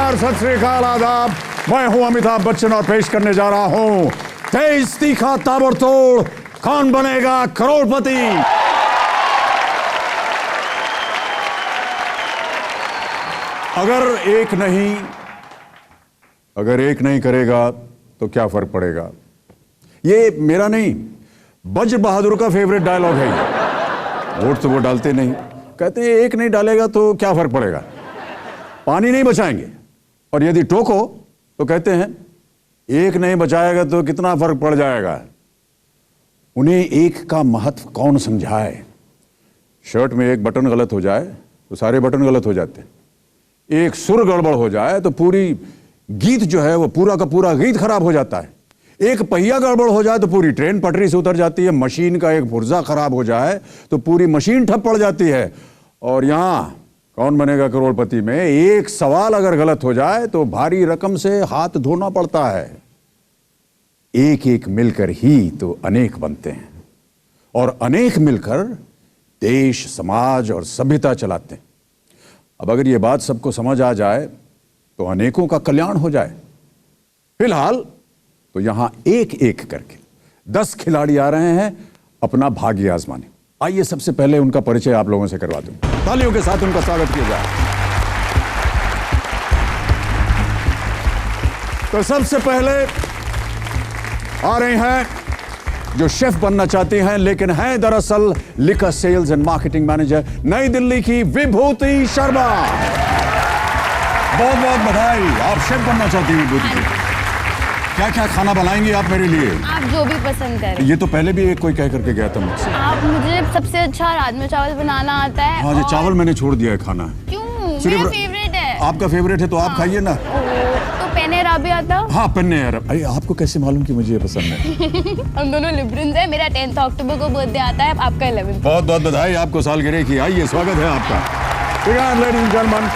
नमस्कार, सत श्री अकाल, आदाब। मैं हूं अमिताभ बच्चन और पेश करने जा रहा हूं तेज तीखा ताबड़तोड़ कौन बनेगा करोड़पति। अगर एक नहीं करेगा तो क्या फर्क पड़ेगा। ये मेरा नहीं, वज्र बहादुर का फेवरेट डायलॉग है ये। वोट तो वो डालते नहीं, कहते हैं एक नहीं डालेगा तो क्या फर्क पड़ेगा, पानी नहीं बचाएंगे। और यदि टोको तो कहते हैं एक नहीं बचाएगा तो कितना फर्क पड़ जाएगा। उन्हें एक का महत्व कौन समझाए। शर्ट में एक बटन गलत हो जाए तो सारे बटन गलत हो जाते हैं, एक सुर गड़बड़ हो जाए तो पूरी गीत जो है वो पूरा का पूरा गीत खराब हो जाता है, एक पहिया गड़बड़ हो जाए तो पूरी ट्रेन पटरी से उतर जाती है, मशीन का एक पुर्जा खराब हो जाए तो पूरी मशीन ठप पड़ जाती है। और यहां कौन बनेगा करोड़पति में एक सवाल अगर गलत हो जाए तो भारी रकम से हाथ धोना पड़ता है। एक एक मिलकर ही तो अनेक बनते हैं और अनेक मिलकर देश, समाज और सभ्यता चलाते हैं। अब अगर ये बात सबको समझ आ जाए तो अनेकों का कल्याण हो जाए। फिलहाल तो यहां एक एक करके 10 खिलाड़ी आ रहे हैं अपना भाग्य आजमाने। आइए सबसे पहले उनका परिचय आप लोगों से करवा दूं। तालियों के साथ उनका स्वागत किया जाए। तो सबसे पहले आ रहे हैं जो शेफ बनना चाहते हैं लेकिन हैं दरअसल liquor sales and marketing manager, New Delhi की विभूति शर्मा। बहुत बहुत बधाई, आप शेफ बनना चाहती हैं विभूति जी। क्या क्या खाना बनाएंगी आप मेरे लिए? आप जो भी पसंद करें। ये तो पहले भी एक कोई कह करके गया था मुझसे। आप मुझे सबसे अच्छा राजमा चावल बनाना आता है। हाँ, जो चावल मैंने छोड़ दिया है खाना। क्यों? मेरा फेवरेट है। आपका फेवरेट है तो आप खाइए ना। तो पेने अरबी आता? हाँ, पेने अरब। अरे आपको कैसे मालूम कि मुझे ये पसंद है? हम दोनों लिब्रन्स हैं। मेरा 10 अक्टूबर को बर्थडे आता है, आपका 11। बहुत बहुत बधाई आपको सालगिरह की। आइए, स्वागत है आपका। लेडीज एंड जेंटलमैन,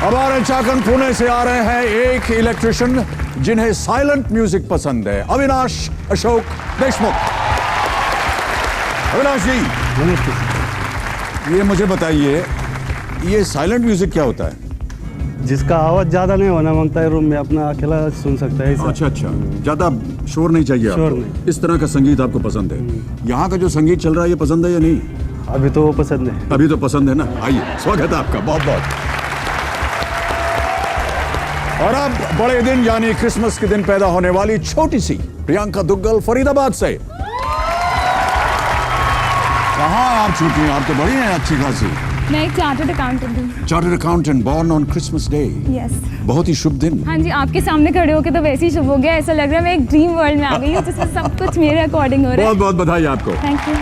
हमारे चाकन पुणे से आ रहे हैं एक इलेक्ट्रिशियन जिन्हें साइलेंट म्यूजिक पसंद है, अविनाश अशोक देशमुख। अविनाश जी, ये मुझे बताइए, ये साइलेंट म्यूजिक क्या होता है? जिसका आवाज ज्यादा नहीं होना मांगता है, रूम में अपना अकेला सुन सकता है। अच्छा अच्छा, ज्यादा शोर नहीं चाहिए आपको। शोर नहीं। इस तरह का संगीत आपको पसंद है। यहाँ का जो संगीत चल रहा है ये पसंद है या नहीं? अभी तो वो पसंद है। अभी तो पसंद है ना। आइए, स्वागत है आपका बहुत बहुत। और अब बड़े दिन यानी क्रिसमस के दिन पैदा होने वाली छोटी सी प्रियंका दुग्गल फरीदाबाद से। कहाँ आप छोटी हैं, आप तो बड़ी हैं अच्छी खासी। मैं एक चार्टर्ड अकाउंटेंट हूँ। Chartered accountant, born on Christmas day. Yes. बहुत ही शुभ दिन। हाँ जी, आपके सामने खड़े होके तो वैसे ही शुभ हो गया। ऐसा लग रहा है मैं एक ड्रीम वर्ल्ड में आ गई हूँ जिसमें सब कुछ मेरे अकॉर्डिंग हो रहा है। बहुत बहुत बधाई आपको। Thank you.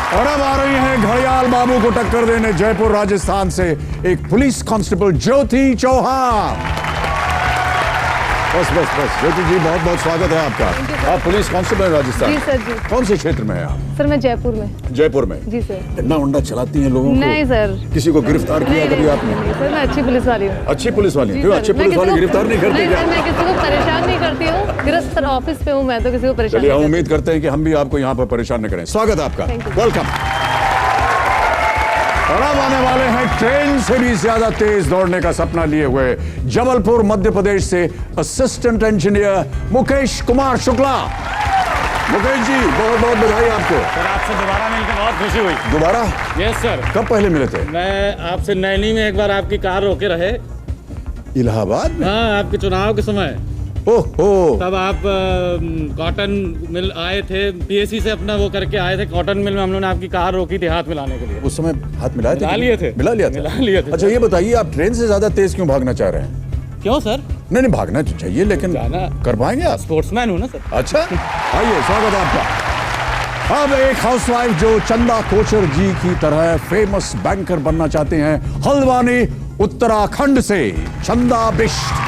और अब आ रही हैं घड़ियाल बाबू को टक्कर देने जयपुर राजस्थान से एक पुलिस कांस्टेबल ज्योति चौहान। बस बस बस ज्योति जी, बहुत बहुत स्वागत है आपका। आप पुलिस कांस्टेबल राजस्थान? जी सर जी। कौन से क्षेत्र में है आप? सर मैं जयपुर में। जयपुर में? जी सर। डंडा उंडा चलाती हैं लोगों को? नहीं सर। किसी को गिरफ्तार किया कभी आपने? सर मैं अच्छी पुलिस वाली हूँ। अच्छी पुलिस वाली? क्यों अच्छे पुलिस वाले गिरफ्तार नहीं करते क्या? मैं किसी को परेशान नहीं करती हूँ। गिरफ्त ऑफिस पे हूँ मैं, तो किसी को परेशान चलिए, हम नहीं उम्मीद करते हैं कि हम भी आपको यहाँ पर परेशान न करें। स्वागत है आपका, वेलकम। और अब आने वाले हैं ट्रेन से भी ज्यादा तेज दौड़ने का सपना लिए हुए जबलपुर मध्य प्रदेश से असिस्टेंट इंजीनियर मुकेश कुमार शुक्ला। मुकेश जी, बहुत बहुत बधाई आपको। सर आपसे दोबारा मिलकर बहुत खुशी हुई। दोबारा? Yes sir. कब पहले मिले थे? मैं आपसे नैनी में एक बार आपकी कार रोके रहे। इलाहाबाद में? हाँ, आपके चुनाव के समय। ओहो। तब आप कॉटन मिल आए थे, पीएससी से अपना वो करके आए थे। कॉटन मिल में हम लोगों ने आपकी कार रोकी थी हाथ मिलाने के लिए। उस समय हाथ मिलाए थे? मिला लिए थे। मिला लिया था? मिला लिए थे। अच्छा, ये बताइए, आप ट्रेन से ज्यादा तेज क्यों भागना चाह रहे हैं? क्यों सर? नहीं, भागना तो चाहिए लेकिन जाना कर पाएंगे आप? स्पोर्ट्समैन हूँ ना सर। अच्छा, आइए, स्वागत है आपका। अब एक हाउसवाइफ जो चंदा कोचर जी की तरह फेमस बैंकर बनना चाहते हैं, हल्द्वानी उत्तराखंड से चंदा बिष्ट।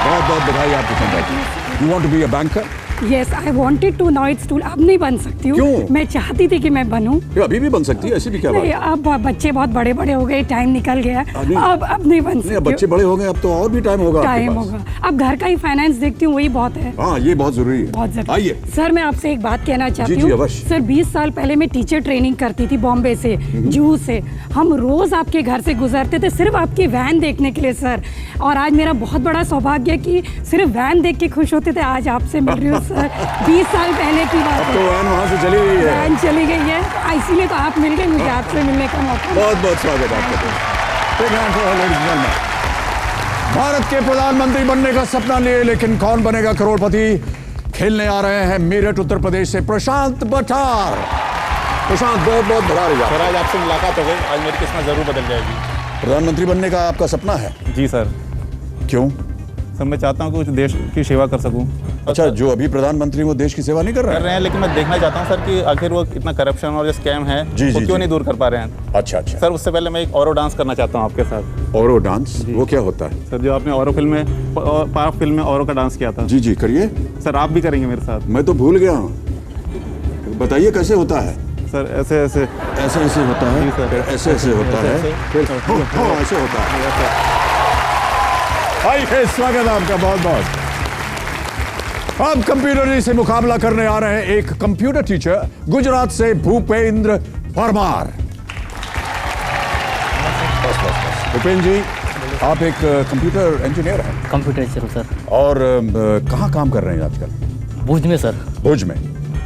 बहुत बहुत बधाई आपको Chanda ji. You want to be a banker? Yes I wanted to now it's too. अब नहीं बन सकती हूँ। क्यों? मैं चाहती थी कि मैं बनूं। ये अभी भी बन सकती है, ऐसी भी क्या बात नहीं, है? अब बच्चे बहुत बड़े बड़े हो गए, टाइम निकल गया। नहीं। अब नहीं बन नहीं, अब सकती। बच्चे बड़े हो गए, अब तो और भी टाइम होगा आपके टाइम पास। होगा। अब घर का ही फाइनेंस देखती हूँ, वही बहुत है। हाँ, ये बहुत जरूरी है। बहुत जरूरी। आइए। सर मैं आपसे एक बात कहना चाहती जी, हूँ। अवश्य। सर 20 साल पहले मैं टीचर ट्रेनिंग करती थी बॉम्बे से, जूहू से। हम रोज आपके घर से गुजरते थे सिर्फ आपकी वैन देखने के लिए सर। और आज मेरा बहुत बड़ा सौभाग्य है कि सिर्फ वैन देख के खुश होते थे, आज आपसे मिल रही हूँ सर। 20 साल पहले की बात अब है। तो वैन वहां से चली गई है। वैन चली गई है, इसीलिए तो आप मिल गए, मुझे आपसे मिलने का मौका मिला। बहुत बहुत स्वागत है आपका। Big hand for her, ladies and gentlemen. Bharat के प्रधानमंत्री बनने का सपना लिए, लेकिन कौन बनेगा करोड़पति? खेलने आ रहे हैं मेरठ उत्तर प्रदेश से प्रशांत बठार। प्रशांत, बहुत बहुत बधाई। सर आज आपसे मुलाकात हो गई, आज मेरी किस्मत जरूर बदल जाएगी। प्रधानमंत्री बनने का आपका सपना है? जी सर। क्यों? सर मैं चाहता हूँ कि कुछ देश की सेवा कर सकूँ। अच्छा, जो अभी प्रधानमंत्री वो देश की सेवा नहीं कर रहे कर रहे हैं, लेकिन मैं देखना चाहता हूँ सर कि आखिर वो इतना करप्शन और जो स्कैम है जी, वो जी, क्यों जी। नहीं दूर कर पा रहे हैं। अच्छा अच्छा। सर उससे पहले मैं एक औरो डांस करना चाहता हूँ आपके साथ। औरो डांस, वो क्या होता है? सर जो आपने औरो फिल्म में पाक फिल्म में औरो का डांस किया था। जी जी, करिए। सर आप भी करेंगे मेरे साथ? मैं तो भूल गया हूँ, बताइए कैसे होता है? सर ऐसे ऐसे ऐसे ऐसे होता है, जी, सर। फिर ऐसे ऐसे होता है, ऐसे, फिर हाँ, ऐसे होता है। आइए, स्वागत है आपका बहुत बहुत। अब कंप्यूटर से मुकाबला करने आ रहे हैं एक कंप्यूटर टीचर गुजरात से भूपेंद्र परमार। भूपेंद्र जी, आप एक कंप्यूटर इंजीनियर हैं कंप्यूटर टीचर सर। और कहाँ काम कर रहे हैं आजकल? भुज में सर। भुज में।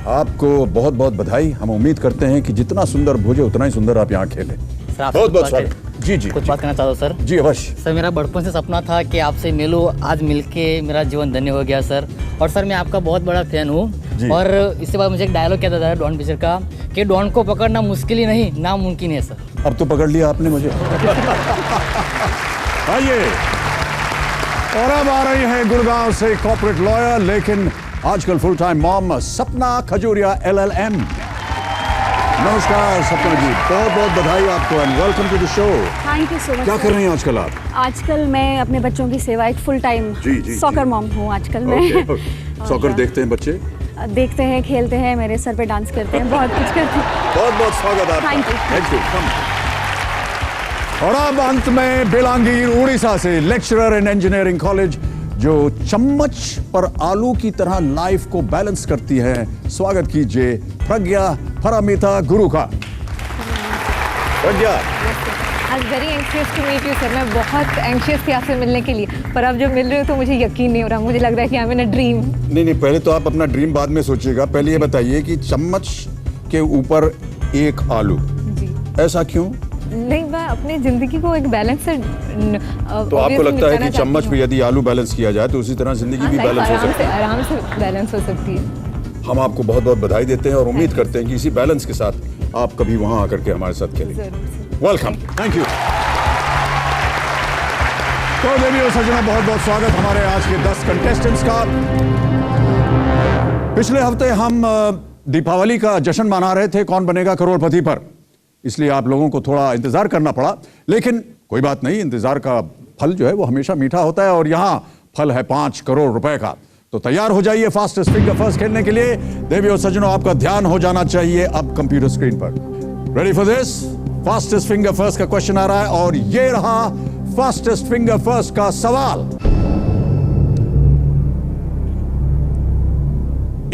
आपको बहुत बहुत बधाई। हम उम्मीद करते हैं कि जितना सुंदर भुज है उतना ही सुंदर आप यहाँ खेलें। सर आपसे बहुत बहुत कुछ स्वागत। जी जी कुछ बात करना चाहता हूँ सर। जी अवश्य। सर मेरा बचपन से सपना था कि आपसे मिलूं, आज मिलके मेरा जीवन धन्य हो गया सर। और सर मैं आपका बहुत बड़ा फैन जी। हूँ। और इसके बाद मुझे एक डायलॉग कहता था डॉन पिक्चर का कि डॉन को पकड़ना मुश्किल ही नहीं नामुमकिन है सर। अब तो पकड़ लिया आपने मुझे। आइए, और अब आ रही है गुड़गांव से कॉर्पोरेट लॉयर लेकिन आजकल फुल टाइम मॉम सपना खजूरिया LLM। नमस्कार सपना जी, बहुत बहुत बधाई आपको and welcome to the show. Thank you so much. क्या कर रही हैं आजकल आप? आजकल मैं अपने बच्चों की सेवा, एक फुल टाइम जी, सॉकर मॉम हूँ आजकल मैं। सॉकर देखते हैं बच्चे? देखते हैं, खेलते हैं, मेरे सर पे डांस करते हैं, बहुत कुछ करते हैं। बहुत बहुत स्वागत आपका। Thank you. Thank you. और अब अंत में बेलांगीर उड़ीसा से लेक्चरर इन इंजीनियरिंग कॉलेज जो चम्मच पर आलू की तरह लाइफ को बैलेंस करती है, स्वागत कीजिए प्रज्ञा परमिता गुरु का। प्रज्ञा, आज very anxious to meet you sir. मैं बहुत एंशियस थी आपसे मिलने के लिए, पर अब जब मिल रही हूँ तो मुझे यकीन नहीं हो रहा। मुझे लग रहा है कि I am in a dream. नहीं, पहले तो आप अपना ड्रीम बाद में सोचिएगा। पहले ये बताइए कि चम्मच के ऊपर एक आलू, जी ऐसा क्यों? नहीं, मैं अपनी जिंदगी को एक बैलेंस से तो आपको लगता है कि चम्मच पे यदि आलू बैलेंस किया जाए तो उसी तरह जिंदगी भी बैलेंस हो सकती है? आराम से बैलेंस हो सकती है। हम आपको बहुत बहुत बधाई देते हैं और उम्मीद करते हैं कि इसी बैलेंस के साथ आप कभी वहां आकर के हमारे साथ खेलेंगे। Welcome, thank you. तो देवी और सज्जनों, बहुत बहुत स्वागत हमारे आज के 10 कंटेस्टेंट्स का। पिछले हफ्ते हम दीपावली का जश्न मना रहे थे कौन बनेगा करोड़पति पर, इसलिए आप लोगों को थोड़ा इंतजार करना पड़ा, लेकिन कोई बात नहीं, इंतजार का फल जो है वो हमेशा मीठा होता है और यहां फल है 5 करोड़ रुपए का। तो तैयार हो जाइए फास्टेस्ट फिंगर फर्स्ट खेलने के लिए। देवी और सज्जनों, आपका ध्यान हो जाना चाहिए अब कंप्यूटर स्क्रीन पर। Ready for this? Fastest finger first का क्वेश्चन आ रहा है और ये रहा फास्टेस्ट फिंगर फर्स्ट का सवाल।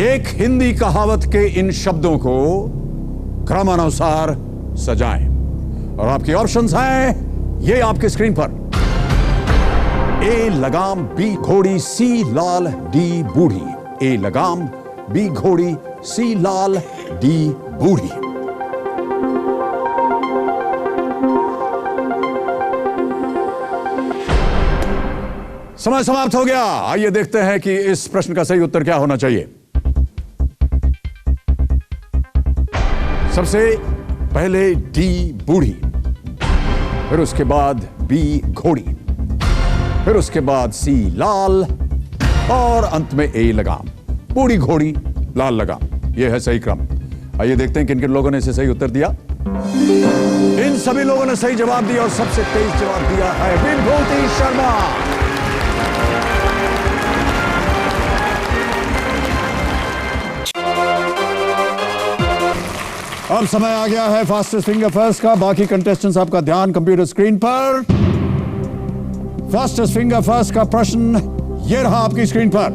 एक हिंदी कहावत के इन शब्दों को क्रमानुसार सजाएं और आपके ऑप्शंस हैं ये आपके स्क्रीन पर। ए लगाम, बी घोड़ी, सी लाल, डी बूढ़ी। ए लगाम, बी घोड़ी, सी लाल, डी बूढ़ी। समय समाप्त हो गया। आइए देखते हैं कि इस प्रश्न का सही उत्तर क्या होना चाहिए। सबसे पहले डी बूढ़ी, फिर उसके बाद बी घोड़ी, फिर उसके बाद सी लाल और अंत में ए लगाम। बूढ़ी घोड़ी, लाल लगाम, यह है सही क्रम। आइए देखते हैं किन किन लोगों ने इसे सही उत्तर दिया। इन सभी लोगों ने सही जवाब दिया और सबसे तेज जवाब दिया है विभूति शर्मा। अब समय आ गया है फास्टेस्ट फिंगर फर्स्ट का। बाकी कंटेस्टेंट्स आपका ध्यान कंप्यूटर स्क्रीन पर। फास्टेस्ट फिंगर फर्स्ट का प्रश्न ये रहा आपकी स्क्रीन पर।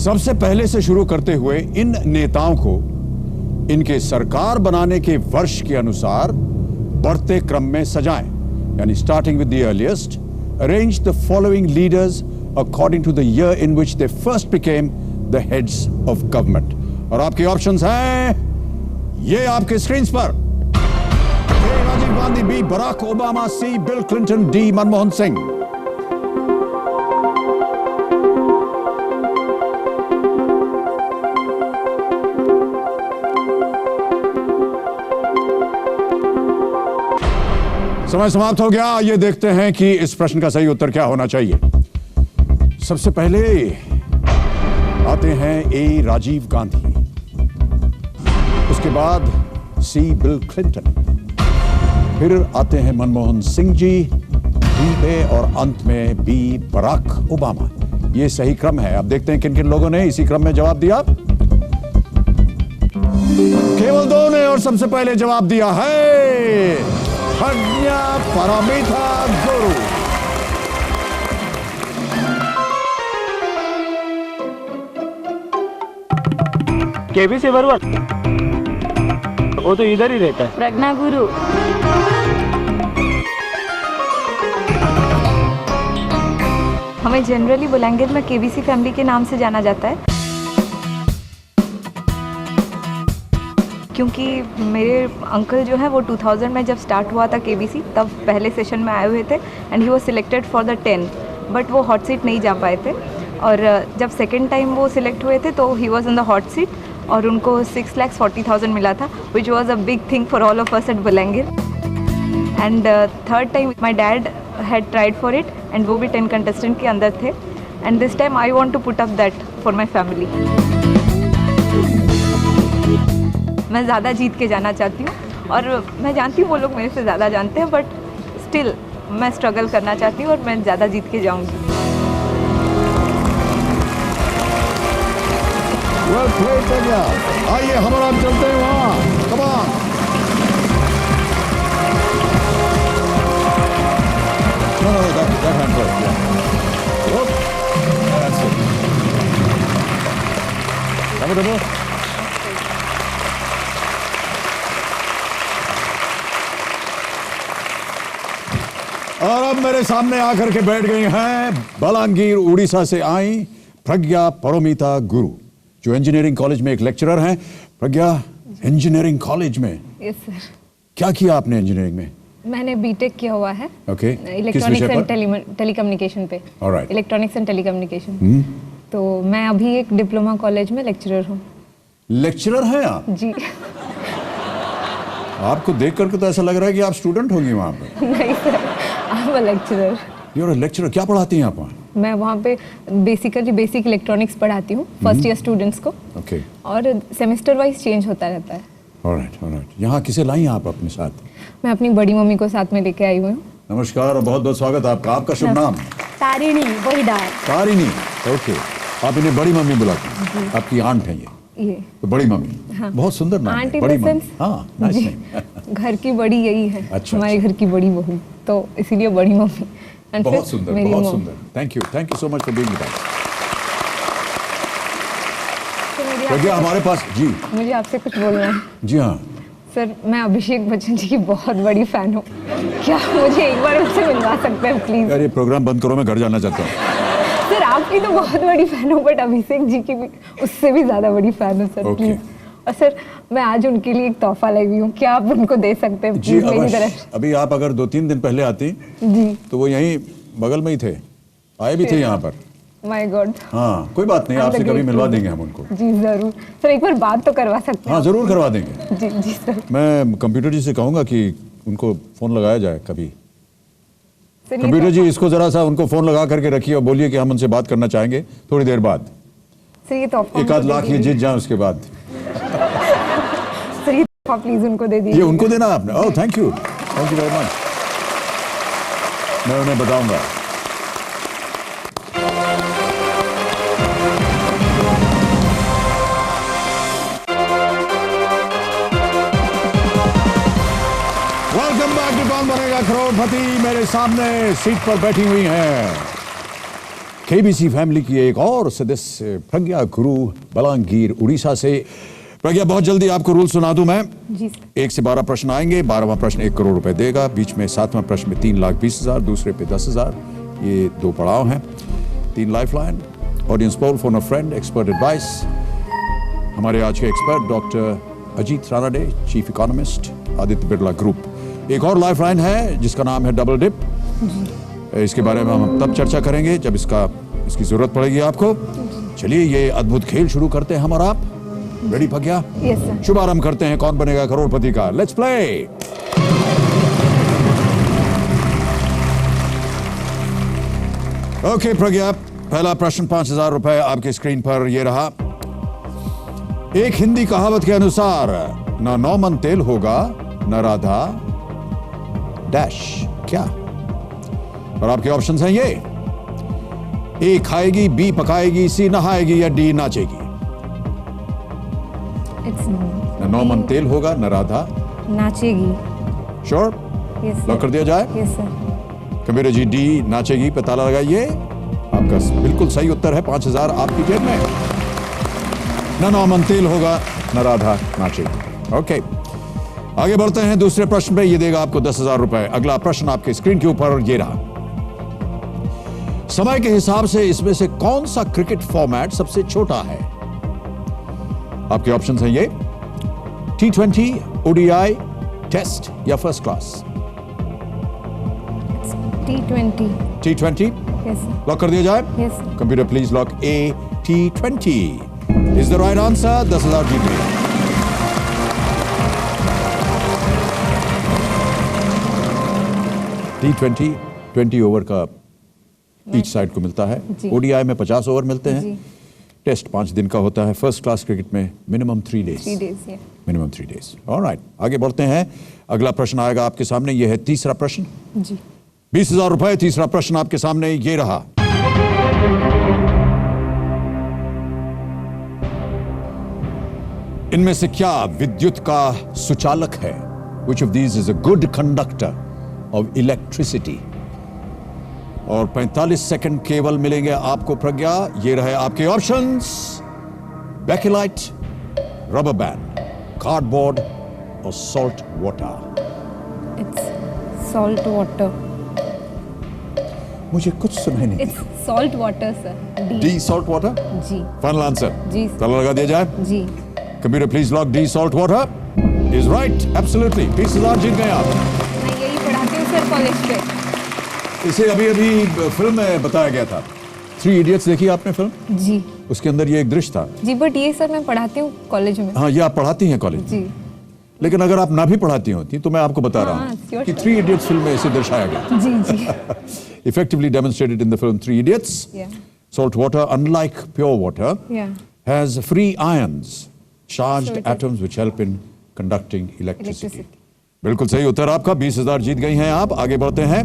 सबसे पहले से शुरू करते हुए इन नेताओं को इनके सरकार बनाने के वर्ष के अनुसार बढ़ते क्रम में सजाएं, यानी starting with the earliest, arrange the following leaders according to the year in which they first became the heads of government. और आपके ऑप्शंस हैं ये आपके स्क्रीन पर। A Rajiv Gandhi, B Barack Obama, C Bill Clinton, D Manmohan Singh. समय समाप्त हो गया। ये देखते हैं कि इस प्रश्न का सही उत्तर क्या होना चाहिए। सबसे पहले आते हैं ए राजीव गांधी, उसके बाद सी बिल क्लिंटन, फिर आते हैं मनमोहन सिंह जी, डी पे, और अंत में बी बराक ओबामा। ये सही क्रम है। अब देखते हैं किन किन लोगों ने इसी क्रम में जवाब दिया। केवल दो ने, और सबसे पहले जवाब दिया है प्रज्ञा परमिता गुरु। केबी से बरबर, वो तो इधर ही रहता है। प्रज्ञा गुरु। हमें जनरली बुलाएंगे में केबीसी फैमिली के नाम से जाना जाता है, क्योंकि मेरे अंकल जो है वो 2000 में जब स्टार्ट हुआ था केबीसी, तब पहले सेशन में आए हुए थे and he was selected for the 10, but वो हॉट सीट नहीं जा पाए थे। और जब सेकंड टाइम वो सिलेक्ट हुए थे तो he was in the hot seat और उनको 6,40,000 मिला था, which was a big thing for all of us at बुलाएंगे। And third time my dad had tried for it and वो भी 10 कंटेस्टेंट के अंदर थे, and this time I want to put up that for my family. मैं ज़्यादा जीत के जाना चाहती हूँ और मैं जानती हूँ वो लोग मेरे से ज़्यादा जानते हैं, बट स्टिल मैं स्ट्रगल करना चाहती हूँ और मैं ज़्यादा जीत के जाऊँगी। Well played, प्रज्ञा। आइए हम और आप चलते हैं वहाँ। Come on। No, that hand first, yeah. Whoop. That's it. Double. और अब मेरे सामने आकर के बैठ गई हैं बलांगीर उड़ीसा से आई प्रज्ञा परमिता गुरु, जो इंजीनियरिंग कॉलेज में एक लेक्चरर हैं। प्रज्ञा, इंजीनियरिंग कॉलेज में? Yes sir. क्या किया आपने इंजीनियरिंग में? मैंने बीटेक किया हुआ है। ओके। इलेक्ट्रॉनिक्स एंड टेलीकम्युनिकेशन पे। ऑलराइट। Electronics and telecommunication. तो मैं अभी एक डिप्लोमा कॉलेज में लेक्चरर हूँ। लेक्चरर हैं आप? जी। आपको देख करके तो ऐसा लग रहा है कि आप स्टूडेंट होंगी वहाँ पे। नहीं sir, I am a lecturer. You are a lecturer. क्या पढ़ाती हैं आप वहाँ? मैं वहाँ पे बेसिकली बेसिक इलेक्ट्रॉनिक्स पढ़ाती हूँ फर्स्ट ईयर स्टूडेंट्स को। ओके। और सेमेस्टर वाइज चेंज होता रहता है। ऑलराइट। यहाँ किसे लाई आप अपने साथ? मैं अपनी बड़ी मम्मी को साथ में लेके आई हुई हूँ। नमस्कार और बहुत बहुत स्वागत आपका। आपका शुभ नाम? तारिणी बहिदार। तारिणी, ओके। आप इन्हें बड़ी मम्मी बुलाते हैं? आपकी आंट है ये तो बड़ी मम्मी। हाँ। बहुत सुंदर नाम है, आंटी बड़ी इन द मम्मी। सेंस हाँ, नाइस नेम। घर की बड़ी यही है। अच्छा, हमारे घर की बड़ी बहू, तो इसीलिए बड़ी मम्मी। And बहुत फिर सुंदर, मेरी बहुत मॉम। सुंदर। Thank you so much for being with us. तो मेरी प्रज्ञा, हमारे पास जी। मुझे आपसे कुछ बोलना है। जी हाँ। सर, मैं अभिषेक बच्चन जी की बहुत बड़ी फैन हूँ। क्या मुझे एक बार उनसे मिलवा सकते हैं प्लीज? यार ये प्रोग्राम बंद करो, मैं घर जाना चाहता हूँ। सर, आपकी तो बहुत बड़ी फैन हूँ, बट अभिषेक जी की भी उससे भी ज्यादा बड़ी फैन हूँ सर, प्लीज। और सर, मैं आज उनके लिए एक तोहफा लाई हुई हूँ, क्या आप उनको दे सकते हैं जी? प्लीज मेरी तरफ? अभी आप अगर 2-3 दिन पहले आती जी तो वो यहीं बगल में ही थे, आए भी थे यहाँ पर। My God. हाँ, कोई बात नहीं, आपसे कभी मिलवा देंगे हम उनको। जी जरूर सर, एक बार बात तो करवा सकते हैं? हाँ, जरूर करवा देंगे। जी जी सर। मैं कंप्यूटर जी से कहूँगा कि उनको फोन लगाया जाए कभी। सर, ये कंप्यूटर तो- जी, इसको जरा सा उनको फोन लगा करके रखिए और बोलिए कि हम उनसे बात करना चाहेंगे थोड़ी देर बाद। सर, ये तोहफा 1 लाख ये जीत जाए उसके बाद। सर, ये तोहफा प्लीज उनको दे दीजिए। ये उनको देना आपने? ओह, थैंक यू वेरी मच। मैं उन्हें बताऊंगा। करोड़पति मेरे सामने सीट पर बैठी हुई हैं केबीसी फैमिली की एक और सदस्य प्रज्ञा गुरु बलांगीर उड़ीसा से। प्रज्ञा, बहुत जल्दी आपको रूल सुना दूं मैं। जी सर। 1 से 12 प्रश्न आएंगे। 12वां प्रश्न 1 करोड़ रुपए देगा। बीच में 7वां प्रश्न में 3,20,000, दूसरे पे 10,000। ये 2 पड़ाव हैं। 3 लाइफलाइन, ऑडियंस पोल, फोन अ फ्रेंड, एक्सपर्ट एडवाइस। हमारे आज के expert doctor Ajit Ranade, chief economist, Aditya Birla group. एक और लाइफलाइन है जिसका नाम है डबल डिप। इसके बारे में हम तब चर्चा करेंगे जब इसकी जरूरत पड़ेगी आपको। चलिए ये अद्भुत खेल शुरू करते हैं हम और आप। रेडी प्रज्ञा? Yes sir. शुभारंभ करते हैं कौन बनेगा करोड़पति का। Let's play. ओके प्रज्ञा, पहला प्रश्न 5,000 रुपए आपकी स्क्रीन पर ये रहा। एक हिंदी कहावत के अनुसार न नौमन तेल होगा न राधा डैश क्या? और आपके ऑप्शंस हैं ये। ए खाएगी, बी पकाएगी, सी नहाएगी या डी नाचेगी। न नौमन तेल होगा न राधा नाचेगी। श्योर? यस लॉक कर दिया जाए? Yes sir. Kabir ji D नाचेगी पे ताला लगाइए। आपका बिल्कुल सही उत्तर है। 5,000 आपकी जेब में। न नौमन तेल होगा न राधा नाचेगी। ओके, आगे बढ़ते हैं दूसरे प्रश्न पे। ये देगा आपको 10,000 रुपए। अगला प्रश्न आपके स्क्रीन के ऊपर ये रहा। समय के हिसाब से इसमें से कौन सा क्रिकेट फॉर्मेट सबसे छोटा है? आपके ऑप्शंस हैं ये। T20, ODI, टेस्ट या first class. T20। T20 yes sir. Lock कर दिया जाए? Yes sir. Computer please lock A T20 is the right answer. 10,000 जीत गए। T20 20 ओवर का ईच साइड को मिलता है। ODI में 50 ओवर मिलते हैं। टेस्ट 5 दिन का होता है। फर्स्ट क्लास क्रिकेट में मिनिमम 3 डेज। 3 डेज या मिनिमम 3 डेज। ऑलराइट, आगे बढ़ते हैं। अगला प्रश्न आएगा आपके सामने। यह है तीसरा प्रश्न। जी। 20,000 रुपए। तीसरा प्रश्न आपके सामने ये रहा। इनमें से क्या विद्युत का सुचालक है? Which of these is a good conductor of electricity? और 45 सेकंड केवल मिलेंगे आपको प्रज्ञा। ये रहे आपके options. Bakelite, rubber band, cardboard और salt water. It's salt water. मुझे कुछ सुनाई नहीं। It's salt water sir. D salt water. जी। Final answer? जी। ताला लगा दिया जाए? जी। Computer please lock D salt water is right. Absolutely. 20,000 जीत गए आप। मैं यही पढ़ाती हूँ सर कॉलेज पे। इसे अभी फिल्म में बताया गया था। 3 इडियट्स देखी आपने फिल्म? जी। उसके अंदर ये एक दृश्य था। जी, बट ये सर मैं पढ़ाती हूँ कॉलेज में। हाँ, ये आप पढ़ाती हैं कॉलेज जी। लेकिन अगर आप ना भी पढ़ाती होती तो मैं आपको बता रहा हूँ कि 3 इडियट्स फिल्म में इसे दर्शाया गया। जी जी। Effectively demonstrated in the film 3 Idiots. Yeah. Salt water, unlike pure water, Yeah. has free ions, charged So it is- atoms which help in conducting electricity. Electricity. बिल्कुल सही उत्तर आपका। 20,000 जीत गई हैं आप। आगे बढ़ते हैं।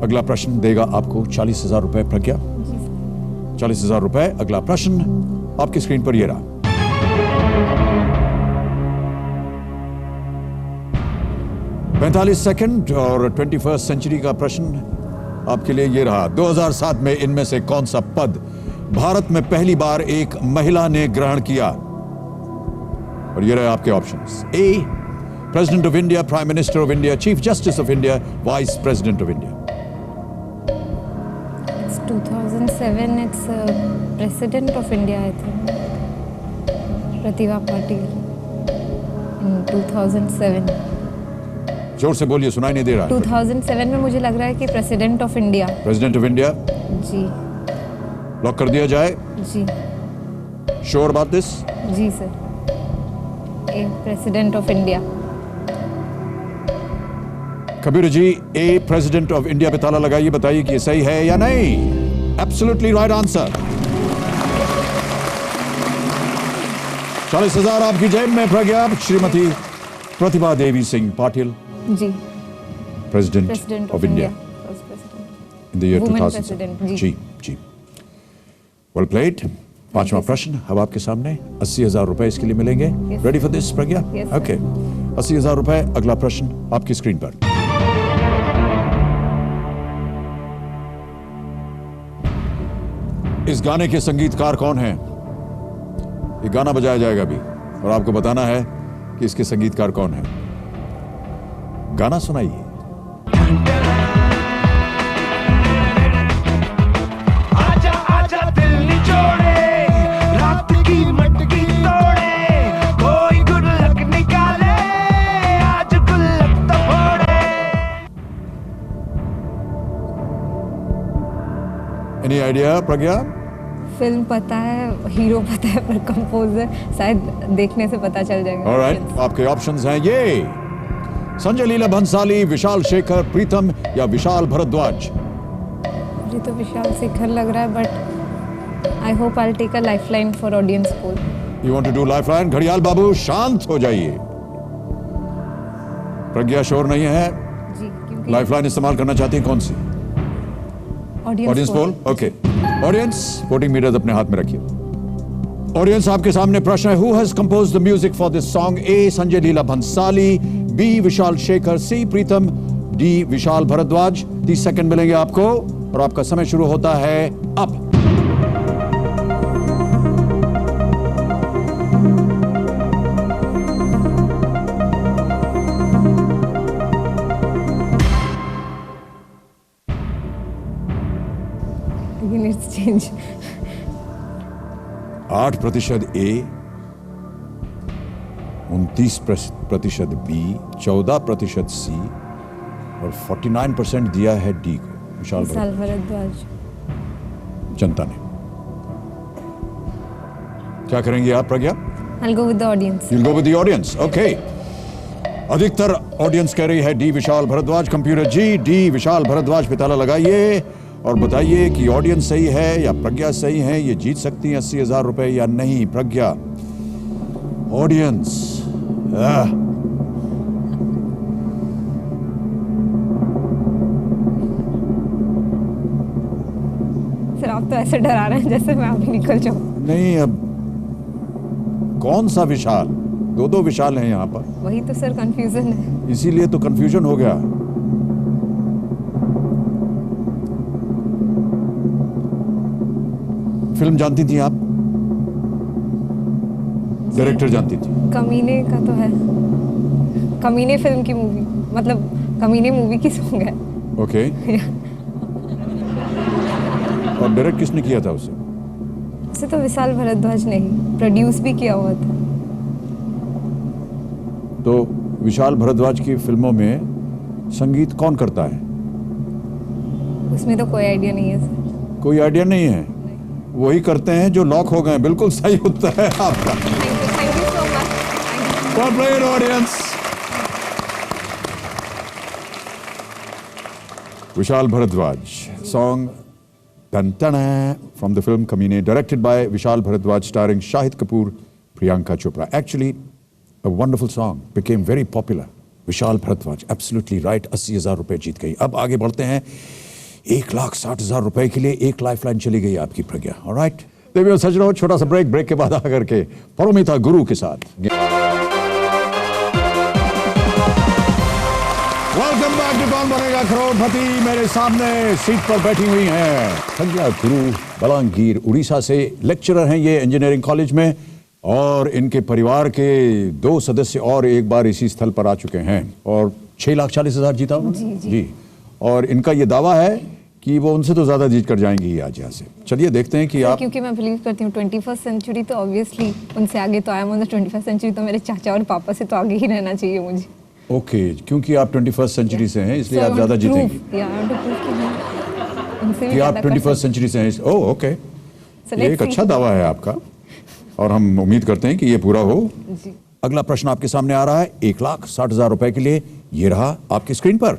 अगला प्रश्न देगा आपको 40,000 रुपए प्रज्ञा। 40,000 रुपए। अगला प्रश्न आपकी स्क्रीन पर ये रहा। पैंतालीस सेकंड और 21st सेंचुरी का प्रश्न आपके लिए ये रहा। 2007 में इनमें से कौन सा पद भारत में पहली बार एक महिला ने ग्रहण किया? और ये रहे आपके options. A President of India, prime minister of India, chief justice of India, vice president of India. It's 2007. It's President of India, I think. Pratibha Patil. In 2007. जोर से बोलिए, सुनाई नहीं दे रहा। 2007 में मुझे लग रहा है कि President of India. President of India ji. Lock कर दिया जाए? जी। Sure about this? जी सर। A President of India. Kabir ji, A President of India पे ताला लगाइए। बताइए कि ये सही है या नहीं। Absolutely right answer. 40,000 आपकी जेब में प्रज्ञा। श्रीमती प्रतिभा देवी सिंह पाटिल, जी। President of India in the year Women 2000। president, जी। जी जी। Well played. 5वां प्रश्न अब आपके सामने। 80,000 रुपए इसके लिए मिलेंगे। Ready for this Pragya? Yes, okay. 80,000 रुपए। अगला प्रश्न आपकी स्क्रीन पर। इस गाने के संगीतकार कौन हैं? ये गाना बजाया जाएगा अभी और आपको बताना है कि इसके संगीतकार कौन हैं। गाना सुनाइए। आजा आजा दिल निचोड़े, रात की मटकी तोड़े, कोई गुल्लक निकाले, आज गुल्लक तो फोड़े। एनी आइडिया प्रज्ञा? फिल्म पता है, हीरो पता है, पर कंपोजर शायद देखने से पता चल जाएगा। ऑलराइट, आपके ऑप्शंस हैं ये: संजय लीला भंसाली, विशाल शेखर, प्रीतम या विशाल भरद्वाज। मुझे तो विशाल शेखर लग रहा है, but I hope I will take a lifeline for audience poll. You want to do lifeline? घड़ियाल बाबू शांत हो जाइए। प्रज्ञा श्योर नहीं है, जी, क्योंकि लाइफलाइन इस्तेमाल करना चाहती है कौन सी? Audience poll. Okay, audience voting meters अपने हाथ में रखिए। ऑडियंस, आपके सामने प्रश्न है: who has composed the music for this song? A Sanjay Leela Bhansali, B Vishal Shekhar, C Pritam, D Vishal Bhardwaj. 30 second मिलेंगे आपको और आपका समय शुरू होता है अब। चेंज 8% ए, 29% बी, 14% सी और 49% दिया है डी को, विशाल भरद्वाज। जनता ने। क्या करेंगे आप प्रज्ञा? I'll go with the audience. You'll go with the audience. Okay. अधिकतर ऑडियंस कह रही है डी विशाल भरद्वाज। कंप्यूटर जी, डी विशाल भरद्वाज पे ताला लगाइए और बताइए कि ऑडियंस सही है या प्रज्ञा सही है। ये जीत सकती है 80,000 रुपए या नहीं। प्रज्ञा, ऑडियंस, सर आप तो ऐसे डरा रहे हैं जैसे मैं अभी निकल जाऊं। नहीं, अब कौन सा विशाल? दो विशाल हैं यहाँ पर। वही तो सर कंफ्यूजन है। इसीलिए तो कंफ्यूजन हो गया। फिल्म जानती थी आप? डायरेक्टर जानती थी? कमीने का तो है, कमीने फिल्म की मूवी, मतलब कमीने मूवी की सॉन्ग है। ओके। और डायरेक्ट किसने किया था उसे? उसे तो विशाल भरद्वाज ने ही प्रोड्यूस भी किया हुआ था। तो विशाल भरद्वाज की फिल्मों में संगीत कौन करता है? उसमें तो कोई आइडिया नहीं है सर। कोई आइडिया नहीं है? वही करते हैं जो लॉक हो गए। बिल्कुल सही उत्तर है आपका। Thank you so much. Well played, audience. Vishal Bharadwaj song Tan Tan from the film Kamine, directed by Vishal Bharadwaj, starring Shahid Kapoor, Priyanka Chopra. Actually, a wonderful song, became very popular. Vishal Bharadwaj, absolutely right. 80,000 रुपए जीत गई। अब आगे बढ़ते हैं। 1,60,000 रुपए के लिए एक लाइफलाइन चली गई आपकी प्रज्ञा। ऑलराइट, देवियों सजनों, छोटा सा ब्रेक के बाद आकर के परोमिता गुरु के साथ। वेलकम बैक टू कौन बनेगा करोड़पति। मेरे सामने सीट पर बैठी हुई हैं संज्ञा गुरु, बलांगीर, उड़ीसा से। लेक्चरर हैं ये इंजीनियरिंग कॉलेज में और इनके परिवार के 2 सदस्य और एक बार इसी स्थल पर आ चुके हैं और 6,40,000 जीता हूँ जी। और इनका ये दावा है कि वो उनसे तो ज्यादा जीत कर जाएंगी आज यहाँ से। चलिए देखते हैं कि आप। क्योंकि मैं बिलीव करती हूँ 21st सेंचुरी, तो ऑब्वियसली उनसे आगे तो आया। मतलब 21st सेंचुरी तो मेरे चाचा और पापा से तो आगे ही रहना चाहिए मुझे। ओके, क्योंकि आप 21st सेंचुरी से हैं इसलिए आप ज्यादा जीतेंगी। कि आप 21st सेंचुरी से हैं। ओह ओके, ये एक अच्छा दावा है आपका और हम उम्मीद करते हैं कि ये पूरा हो। अगला प्रश्न आपके सामने आ रहा है 1,60,000 रुपए के लिए। ये रहा आपकी स्क्रीन पर।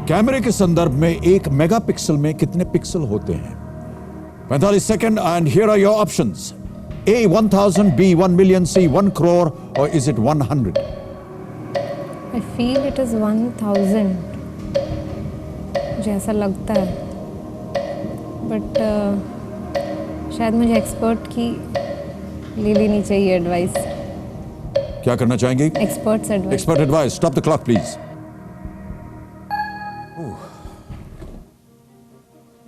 कैमरे के संदर्भ में 1 मेगापिक्सल में कितने पिक्सल होते हैं? 45 second and here are your options. A 1,000, B 1 million, C 1 crore, or is it 100? I feel it is 1,000, मुझे ऐसा लगता है, बट शायद मुझे एक्सपर्ट की ले लेनी चाहिए एडवाइस। क्या करना चाहेंगे? Expert advice. Expert advice. Stop the clock please.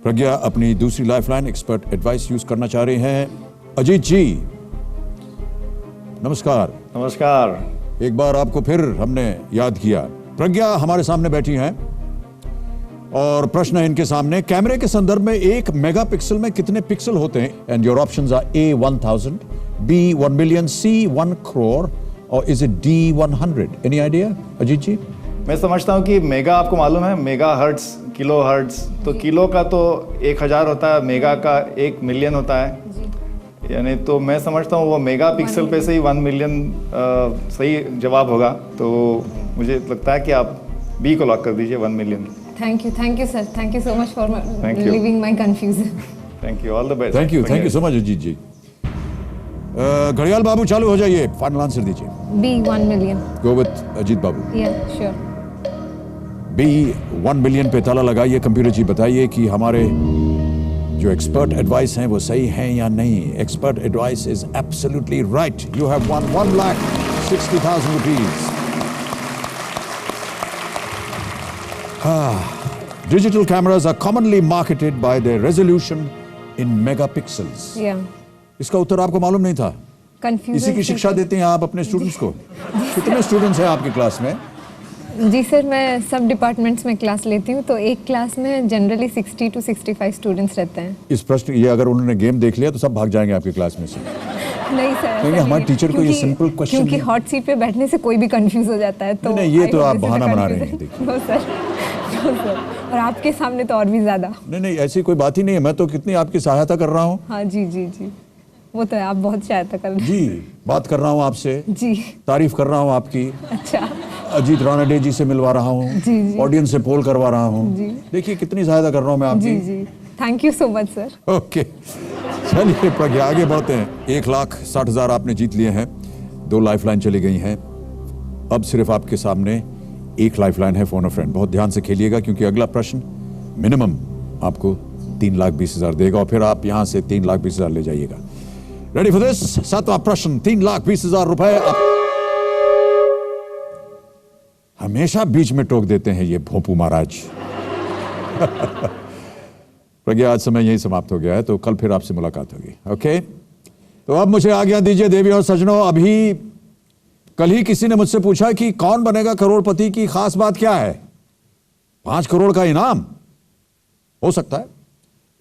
Pragya अपनी दूसरी लाइफलाइन एक्सपर्ट एडवाइस यूज करना चाह रहे हैं। अजीत जी नमस्कार। नमस्कार। एक बार आपको फिर हमने याद किया। प्रज्ञा हमारे सामने बैठी हैं और प्रश्न है इनके सामने, कैमरे के संदर्भ में 1 मेगापिक्सल में कितने पिक्सल होते हैं? And your options are A 1000, B 1 million, C 1 crore और is it D 100? Any idea Ajit ji? मैं समझता हूँ कि मेगा आपको मालूम है, मेगा हर्ट्स, किलो हर्ट्स, तो किलो का तो 1000 होता है, मेगा का 1 मिलियन होता है, यानी तो मैं समझता हूँ वो मेगा पिक्सल पे से ही 1 मिलियन सही जवाब होगा। तो मुझे लगता है कि आप बी को लॉक कर दीजिए, 1 million. Thank you sir, thank you so much for Thank you. Living my confusion. Thank you, all the best. Thank you so much Ajit ji. Ghadiyal Babu चालू हो जाइए, फाइनल आंसर दीजिए। बी 1 मिलियन। Go with Ajit babu. Yeah sure. B 1 million पे ताला लगाइए। Computer जी बताइए कि हमारे जो एक्सपर्ट एडवाइस हैं वो सही हैं या नहीं। Expert advice is absolutely right. You have won 1,60,000 rupees. Digital cameras are commonly marketed by their resolution in megapixels. या इसका उत्तर आपको मालूम नहीं था? कंफ्यूजन। इसी की शिक्षा देते हैं आप अपने स्टूडेंट्स को? कितने स्टूडेंट्स हैं आपकी क्लास में? जी सर, मैं सब डिपार्टमेंट्स में क्लास लेती हूँ, तो एक क्लास में जनरली 60 to 65 स्टूडेंट्स रहते हैं। इस प्रश्न ये अगर उन्होंने गेम देख लिया तो सब भाग जाएंगे आपकी क्लास में से। नहीं सर, नहीं, हमारे टीचर को ये सिंपल क्वेश्चन, क्योंकि हॉट सीट पे बैठने से कोई भी कंफ्यूज हो जाता है। तो नहीं, ये तो आप बहाना बना रहे हैं। देखिए नो सर, और आपके सामने तो और भी ज्यादा। नहीं, ऐसी कोई बात ही नहीं है। मैं तो कितनी आपकी सहायता कर रहा हूँ। हाँ जी, वो तो है, आप बहुत सहायता कर रहे हैं। जी, बात कर रहा हूँ आपसे, जी, तारीफ कर रहा हूँ आपकी। अच्छा, अजीत रानाडे जी से मिलवा रहा हूँ, ऑडियंस से पोल करवा रहा हूँ। देखिए कितनी सहायता कर रहा हूँ मैं आपकी। जी, thank you so much sir. Okay, चलिए प्रज्ञा आगे बढ़ते हैं। 1,60,000 आपने जीत लिए हैं, 2 लाइफलाइन चली गई हैं। अब सिर्फ आपके सामने 1 लाइफलाइन है, फोन अ फ्रेंड। बहुत ध्यान से खेलिएगा क्योंकि अगला प्रश्न मिनिमम आपको 3,20,000 देगा और फिर आप यहां से 3,20,000 ले जाइएगा। Ready for this? 7वां प्रश्न, 3,20,000 रुपए। हमेशा बीच में टोक देते हैं ये भोंपू महाराज। प्रज्ञा, आज समय यही समाप्त हो गया है, तो कल फिर आपसे मुलाकात होगी। ओके, तो अब मुझे आज्ञा दीजिए देवी और सज्जनों। अभी कल ही किसी ने मुझसे पूछा कि कौन बनेगा करोड़पति की खास बात क्या है? 5 करोड़ का इनाम हो सकता है,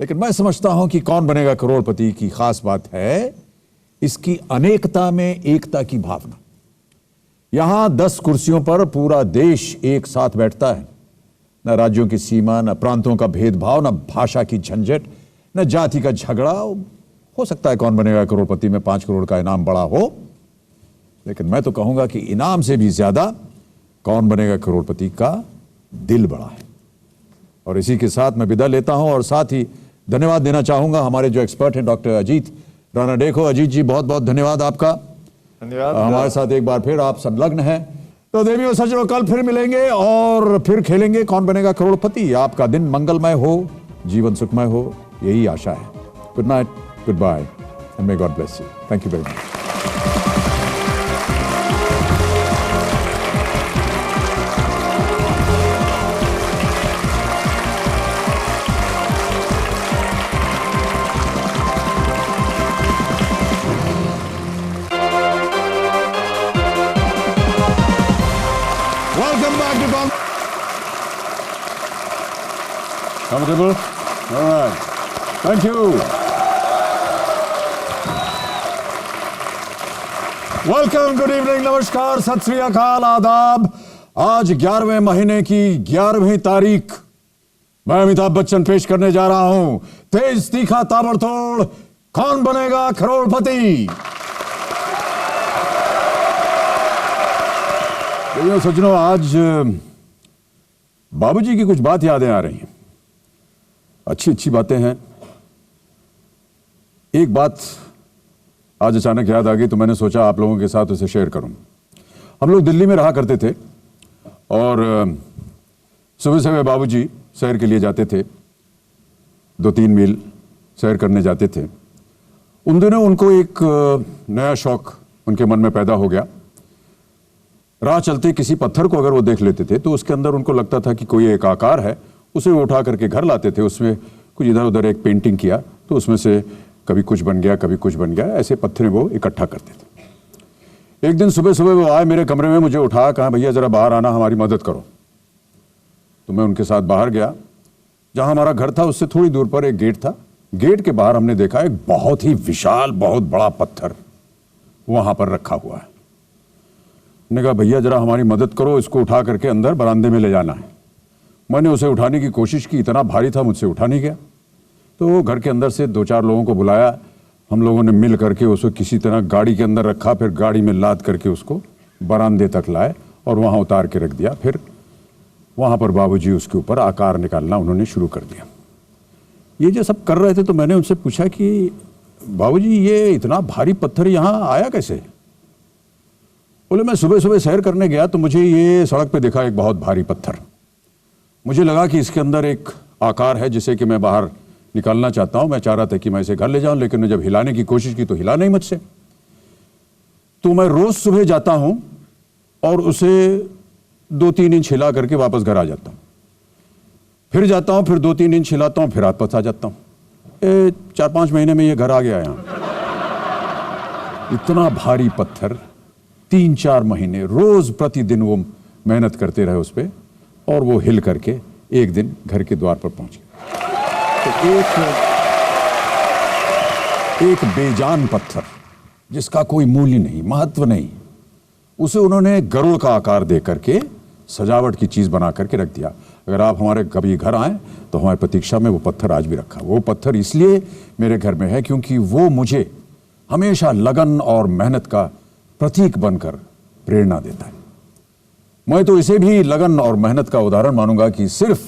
लेकिन मैं समझता हूं कि कौन बनेगा करोड़पति की खास बात है इसकी अनेकता में एकता की भावना। यहां 10 कुर्सियों पर पूरा देश एक साथ बैठता है। न राज्यों की सीमा, न प्रांतों का भेदभाव, न भाषा की झंझट, न जाति का झगड़ा। हो सकता है कौन बनेगा करोड़पति में 5 करोड़ का इनाम बड़ा हो, लेकिन मैं तो कहूंगा कि इनाम से भी ज्यादा कौन बनेगा करोड़पति का दिल बड़ा है। और इसी के साथ मैं विदा लेता हूं और साथ ही धन्यवाद देना चाहूंगा हमारे जो एक्सपर्ट हैं डॉक्टर अजीत रानाडे को। अजीत जी, बहुत बहुत धन्यवाद आपका। धन्यवाद। हमारे साथ एक बार फिर आप संलग्न हैं। तो देवी और सज्जनों, कल फिर मिलेंगे और फिर खेलेंगे कौन बनेगा करोड़पति। आपका दिन मंगलमय हो, जीवन सुखमय हो, यही आशा है। Good night, good bye and may God bless you. Thank you very much. Welcome back to Comfortable? All right. Thank you. Welcome, good evening, नमस्कार, सत श्री अकाल, आदाब। आज 11वें महीने की 11वीं तारीख मैं अमिताभ बच्चन पेश करने जा रहा हूं तेज तीखा ताबड़तोड़ कौन बनेगा करोड़पति। सज्जनों, आज बाबूजी की कुछ बात यादें आ रही हैं, अच्छी अच्छी बातें हैं। एक बात आज अचानक याद आ गई तो मैंने सोचा आप लोगों के साथ उसे शेयर करूं। हम लोग दिल्ली में रहा करते थे और सुबह सुबह बाबूजी सैर के लिए जाते थे, 2-3 मील सैर करने जाते थे। उन दिनों उनको एक नया शौक उनके मन में पैदा हो गया। राह चलते किसी पत्थर को अगर वो देख लेते थे तो उसके अंदर उनको लगता था कि कोई एक आकार है, उसे वो उठा करके घर लाते थे, उसमें कुछ इधर उधर एक पेंटिंग किया तो उसमें से कभी कुछ बन गया, कभी कुछ बन गया, ऐसे पत्थर वो इकट्ठा करते थे। एक दिन सुबह सुबह वो आए मेरे कमरे में, मुझे उठाया, कहा भैया ज़रा बाहर आना, हमारी मदद करो। तो मैं उनके साथ बाहर गया। जहाँ हमारा घर था उससे थोड़ी दूर पर एक गेट था। गेट के बाहर हमने देखा एक बहुत ही विशाल, बहुत बड़ा पत्थर वहाँ पर रखा हुआ है। मैंने कहा भैया ज़रा हमारी मदद करो, इसको उठा करके अंदर बरामदे में ले जाना है। मैंने उसे उठाने की कोशिश की, इतना भारी था मुझसे उठा नहीं गया। तो घर के अंदर से 2-4 लोगों को बुलाया, हम लोगों ने मिल करके उसको किसी तरह गाड़ी के अंदर रखा, फिर गाड़ी में लाद करके उसको बरामदे तक लाए और वहाँ उतार के रख दिया। फिर वहाँ पर बाबूजी उसके ऊपर आकार निकालना उन्होंने शुरू कर दिया। ये जो सब कर रहे थे तो मैंने उनसे पूछा कि बाबूजी ये इतना भारी पत्थर यहाँ आया कैसे? बोले मैं सुबह सुबह सैर करने गया तो मुझे ये सड़क पे देखा एक बहुत भारी पत्थर। मुझे लगा कि इसके अंदर एक आकार है जिसे कि मैं बाहर निकालना चाहता हूँ। मैं चाह रहा था कि मैं इसे घर ले जाऊं, लेकिन जब हिलाने की कोशिश की तो हिला नहीं मुझसे। तो मैं रोज सुबह जाता हूँ और उसे 2-3 इंच हिला करके वापस घर आ जाता हूँ। फिर जाता हूँ, फिर 2-3 इंच हिलाता हूँ, फिर वापस आ जाता हूँ। 4-5 महीने में ये घर आ गया यहाँ। इतना भारी पत्थर 3-4 महीने रोज प्रतिदिन वो मेहनत करते रहे उस पर और वो हिल करके एक दिन घर के द्वार पर पहुंच गया। तो एक बेजान पत्थर जिसका कोई मूल्य नहीं, महत्व नहीं, उसे उन्होंने गरुड़ का आकार दे करके सजावट की चीज बना करके रख दिया। अगर आप हमारे कभी घर आए तो हमारी प्रतीक्षा में वो पत्थर आज भी रखा। वो पत्थर इसलिए मेरे घर में है क्योंकि वो मुझे हमेशा लगन और मेहनत का प्रतीक बनकर प्रेरणा देता है। मैं तो इसे भी लगन और मेहनत का उदाहरण मानूंगा कि सिर्फ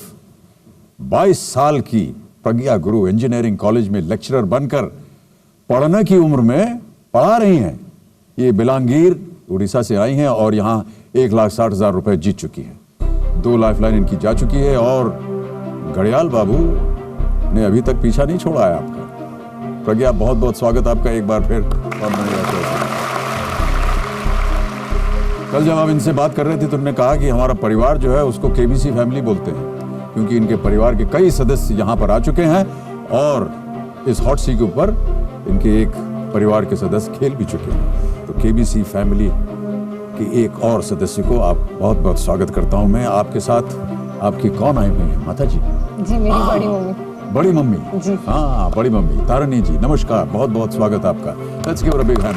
22 साल की प्रज्ञा गुरु इंजीनियरिंग कॉलेज में लेक्चरर बनकर पढ़ने की उम्र में पढ़ा रही हैं। ये बिलांगीर उड़ीसा से आई हैं और यहाँ 1,60,000 रुपए जीत चुकी हैं। 2 लाइफलाइन इनकी जा चुकी है और घड़ियाल बाबू ने अभी तक पीछा नहीं छोड़ा है आपका। प्रज्ञा बहुत बहुत स्वागत आपका एक बार फिर। कल जब आप इनसे बात कर रहे थे तो उन्होंने कहा कि हमारा परिवार जो है उसको केबीसी फैमिली बोलते हैं क्योंकि इनके परिवार के कई सदस्य यहाँ पर आ चुके हैं और इस हॉट सीट के ऊपर इनके एक परिवार के सदस्य खेल भी चुके हैं। तो केबीसी फैमिली के एक और सदस्य को आप बहुत बहुत स्वागत करता हूँ मैं। आपके साथ आपकी कौन आई हुई है? माता जी? जी मेरी बड़ी मम्मी। बड़ी मम्मी जी। हाँ, बड़ी मम्मी तारिणी जी, नमस्कार, बहुत बहुत स्वागत आपका। Let's give a big hand.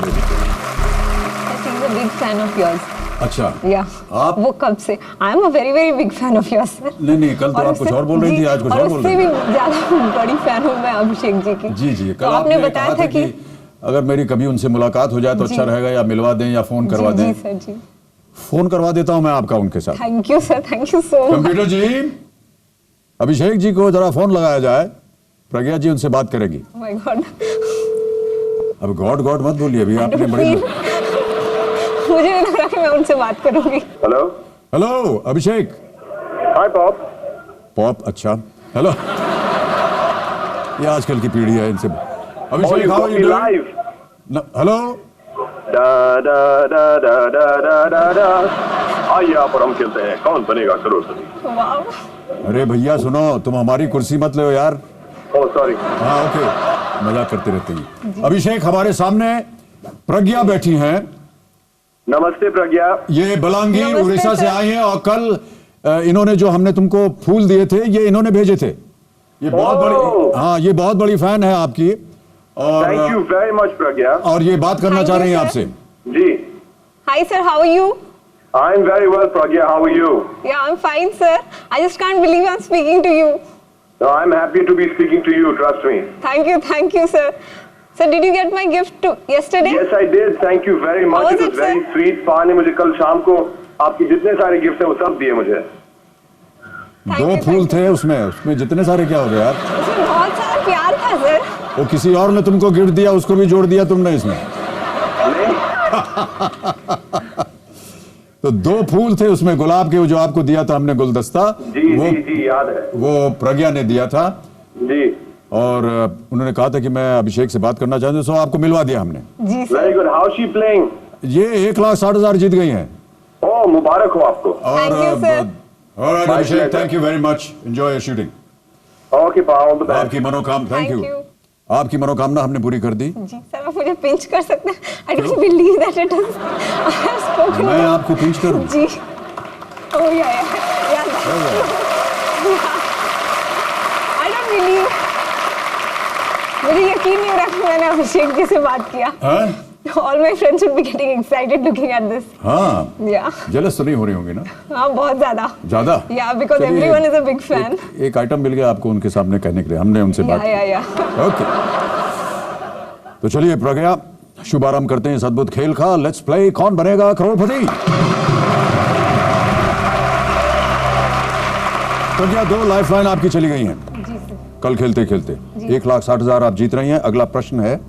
Big fan of yours. अच्छा, या आप? वो कब से? आई am a very very big fan of yours sir. नहीं, कल तो आप कुछ और बोल रही थी, आज कुछ और बोल रही थी। उससे भी ज्यादा बड़ी फैन हूँ मैं अभिषेक जी की। जी, कल तो आपने बताया था कि अगर मेरी कभी उनसे मुलाकात हो जाए तो अच्छा रहेगा, या मिलवा दें या फोन करवा दें। जी सर जी। फोन करवा देता हूं मैं आपका उनके साथ। Thank you sir, thank you so much. Computer ji, Abhishek ji को जरा फोन लगाया जाए, प्रज्ञा जी उनसे बात करेगी। My God. अब गॉड गॉड मत बोलिए, अभी आपने बड़ी मुझे नहीं लग रहा कि मैं उनसे बात करूंगी। Hello hello Abhishek. Hi pop. Pop, अच्छा, हेलो। ये आजकल की पीढ़ी है, इनसे। Abhishek how are you doing? Hello. आइए यहाँ पर हम खेलते हैं कौन बनेगा करोड़पति। अरे भैया सुनो, तुम हमारी कुर्सी मत लो यार। Oh sorry. हाँ ओके, मजाक करते रहते हैं। अभिषेक, हमारे सामने प्रज्ञा बैठी हैं। नमस्ते प्रज्ञा। ये बलांगीर उड़ीसा से आई हैं और कल इन्होंने जो हमने तुमको फूल दिए थे ये इन्होंने भेजे थे। ये बहुत बड़ी, हाँ ये बहुत बड़ी फैन है आपकी। और thank you very much Pragya. और ये बात करना चाह रही हैं आपसे। जी। Hi sir, how are you? I am very well Pragya, how are you? Yeah I am fine sir. I just can't believe I am speaking to you. I am happy to be speaking to you, trust me. Thank you sir. Sir, did you get my gift yesterday? Yes, I did. Thank you very much. How was it was very sweet. पा ने मुझे कल शाम को आपके जितने सारे gift हैं वो सब दिए मुझे। 2 फूल थे उसमें जितने सारे क्या हो गए यार? उसमें बहुत सारा प्यार था सर। वो किसी और ने तुमको गिफ्ट दिया, उसको भी जोड़ दिया तुमने इसमें। तो 2 फूल थे उसमें गुलाब के, जो आपको दिया था हमने गुलदस्ता। जी याद है। वो प्रज्ञा ने दिया था जी। और उन्होंने कहा था कि मैं अभिषेक से बात करना चाहती हूँ, सो आपको मिलवा दिया हमने। जी सर। Very good. How she playing? ये 1,60,000 जीत गई हैं। ओह मुबारक हो आपको। और Abhishek, thank you very much, enjoy your shooting. Okay all the best. आपकी मनोकामना, थैंक Thank यू, you. आपकी मनोकामना हमने पूरी कर दी। जी सर, आप मुझे पिंच कर सकते हैं? I don't believe that it is I have spoken. मैं आपको पिंच करूं? जी। ओह या आई डोंट बिलीव, मुझे यकीन नहीं हो रहा कि मैंने अभिषेक जी से बात किया। All my friends should be getting excited looking at this. हाँ, Yeah. जेलस तो नहीं हो रही होंगी ना? हाँ, बहुत ज़्यादा। ज्यादा? Yeah, because चलिए, everyone is a big fan. एक आइटम मिल गया आपको उनके सामने कहने के लिए, हमने उनसे बात की। Yeah. ओके, तो चलिए प्रज्ञा, शुभारंभ करते हैं इस अद्भुत खेल का। लेट्स प्ले कौन बनेगा करोड़पति। प्रज्ञा, 2 लाइफलाइन आपकी चली गई हैं जी सर। कल खेलते खेलते। 1,60,000 आप जीत रही हैं। अगला प्रश्न है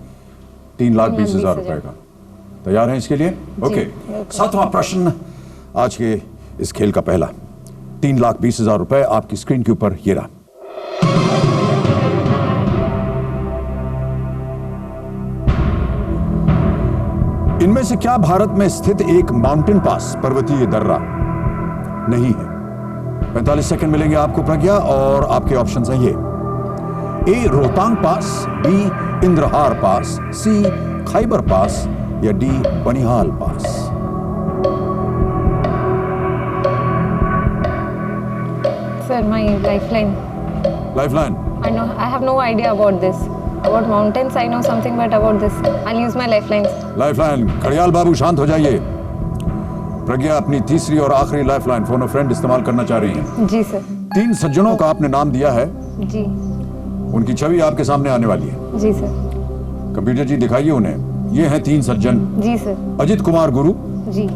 3,20,000 रुपए का। तैयार हैं इसके लिए? ओके, 7वां प्रश्न आज के इस खेल का पहला। 3,20,000 रुपए आपकी स्क्रीन के ऊपर ये रहा। इनमें से क्या भारत में स्थित एक माउंटेन पास, पर्वतीय दर्रा नहीं है? 45 सेकंड मिलेंगे आपको प्रज्ञा, और आपके ऑप्शंस हैं ये: ए रोहतांग पास, बी इंद्रहार पास, सी खैबर पास, या D Banihal pass. Sir, my lifeline. Lifeline? I have no idea about this. About mountains, I know something, but about this, I'll use my lifelines. Lifeline. Ghadiyal Babu शांत हो जाइए। प्रज्ञा अपनी तीसरी और आखिरी लाइफलाइन फोन फ्रेंड इस्तेमाल करना चाह रही हैं। जी सर। 3 सज्जनों का आपने नाम दिया है, जी। उनकी छवि आपके सामने आने वाली है। जी सर। कंप्यूटर जी दिखाइए उन्हें। ये हैं 3 सज्जन। जी सर। अजित कुमार गुरु, जी।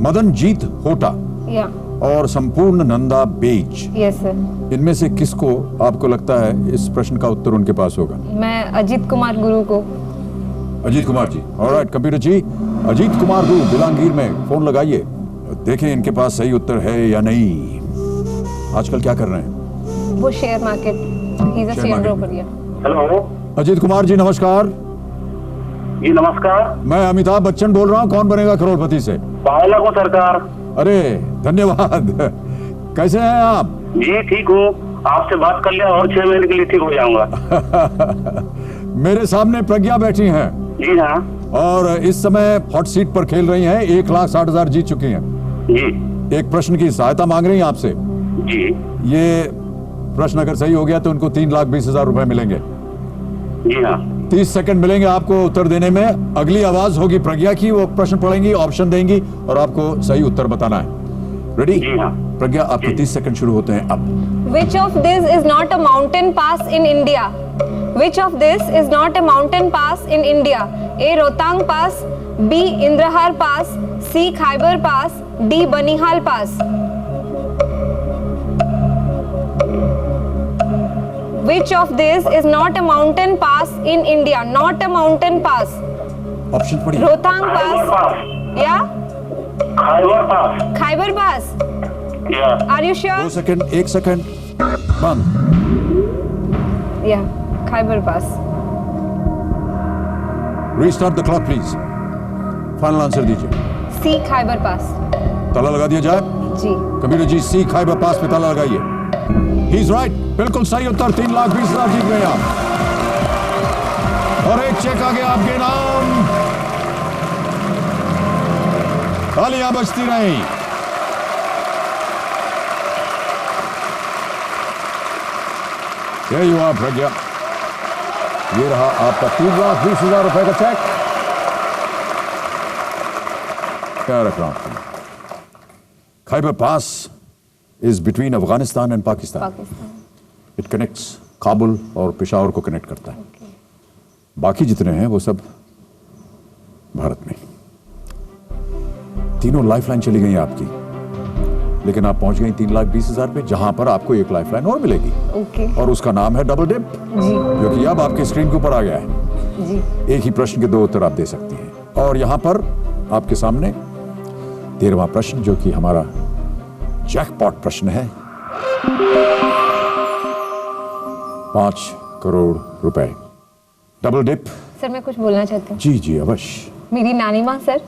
मदन जीत होटा, या। और संपूर्ण नंदा बेज। Yes sir. इनमें से किसको आपको लगता है इस प्रश्न का उत्तर उनके पास होगा? मैं अजित कुमार गुरु को। अजीत कुमार जी। ऑलराइट कंप्यूटर जी, अजीत कुमार गुरु बिलांगीर में फोन लगाइए, देखें इनके पास सही उत्तर है या नहीं। आजकल क्या कर रहे हैं? वो share market, he is a share broker. या। हेलो अजीत कुमार जी नमस्कार। जी नमस्कार। मैं अमिताभ बच्चन बोल रहा हूँ, कौन बनेगा करोड़पति से। पावला को सरकार। अरे धन्यवाद। कैसे हैं आप? जी ठीक हूँ, आपसे बात कर लिया और 6 महीने के लिए ठीक हो जाऊंगा। मेरे सामने प्रज्ञा बैठी हैं। जी हाँ। और इस समय हॉट सीट पर खेल रही हैं, 1,60,000 जीत चुकी हैं। जी। एक प्रश्न की सहायता मांग रही हैं आपसे। जी। ये प्रश्न अगर सही हो गया तो उनको 3,20,000 रुपए मिलेंगे। जी हाँ। 30 सेकंड मिलेंगे आपको उत्तर देने में। अगली आवाज होगी प्रज्ञा की, वो प्रश्न पढ़ेंगी, ऑप्शन देंगी और आपको सही उत्तर बताना है। रेडी? जी हाँ। प्रज्ञा, आपके 30 सेकंड शुरू होते हैं अब। Which of this is not a mountain pass in India? Which of this is not a mountain pass in India? A. Rohtang Pass, B. Indrahar Pass, C. Khyber Pass, D. Banihal Pass. Which of this is not a mountain pass in India? Not a mountain pass. Option पढ़िए। Rohtang Pass. Yeah? Khyber पास। Khyber Pass. या। Are you sure? 2 second, 1 second, बंद। Yeah. Khyber Pass. Restart the clock please. Final answer दीजिए। C. Khyber Pass. ताला लगा दिया जाए। जी। कबीर जी, सी खैबर पास पे ताला लगाइए। ही इज राइट, बिल्कुल सही उत्तर। 3,20,000 जीत गए आप, और एक चेक आ गया आपके नाम। तालियां बजती रही। ये युवा प्रज्ञा, ये रहा आपका 3,20,000 रुपए का चेक। क्या रख रहा हूं? खैबर पास is between Afghanistan and Pakistan. It connects Kabul और पेशावर को कनेक्ट करता है। बाकी जितने हैं वो सब भारत में। तीनों लाइफलाइन चली गई आपकी, लेकिन आप पहुंच गई 3,20,000 पे, जहां पर आपको एक लाइफलाइन और मिलेगी। ओके। और उसका नाम है डबल डिप, जो कि अब आपके स्क्रीन के ऊपर आ गया है। जी। एक ही प्रश्न के 2 उत्तर आप दे सकती हैं। और यहां पर आपके सामने 13वां प्रश्न, जो कि हमारा जैकपॉट प्रश्न है। 5 करोड़ रुपए, डबल डिप। सर मैं कुछ बोलना चाहती हूँ। जी जी अवश्य। मेरी नानी माँ सर,